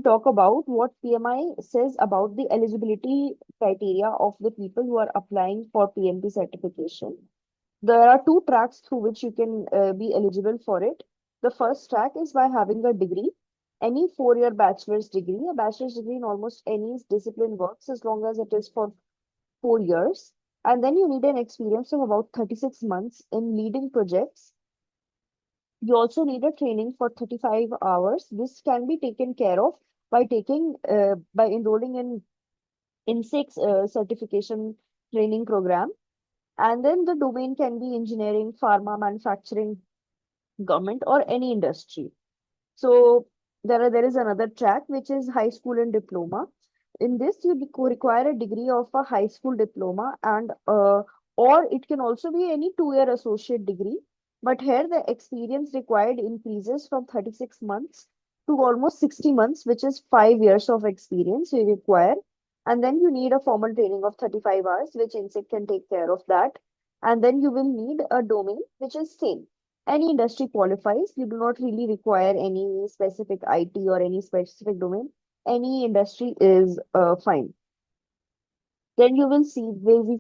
talk about what PMI says about the eligibility criteria of the people who are applying for PMP certification. There are two tracks through which you can be eligible for it. The first track is by having a degree, any 4-year bachelor's degree. A bachelor's degree in almost any discipline works as long as it is for 4 years. And then you need an experience of about 36 months in leading projects. You also need a training for 35 hours. This can be taken care of by enrolling in six certification training program. And then the domain can be engineering, pharma, manufacturing, government, or any industry. So there is another track which is high school and diploma. In this, you require a degree of a high school diploma, and or it can also be any 2-year associate degree. But here the experience required increases from 36 months to almost 60 months, which is 5 years of experience you require. And then you need a formal training of 35 hours, which INSEC can take care of that. And then you will need a domain which is same. Any industry qualifies. You do not really require any specific IT or any specific domain. Any industry is fine. Then you will see, will be